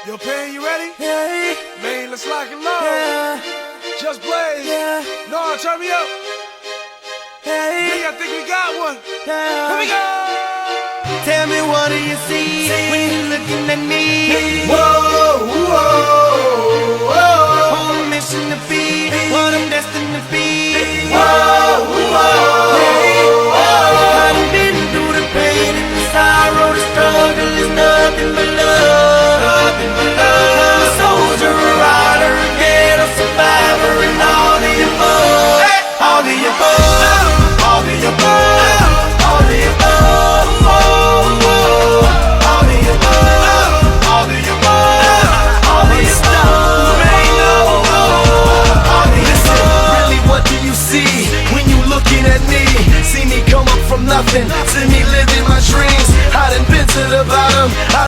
Yo, Pan, you ready? Yeah, Man, let's lock and load. yeah, Just blaze. yeah, No, turn me up. hey, I think we got one. yeah. Here we go. Tell me, what do you see when you're looking at me?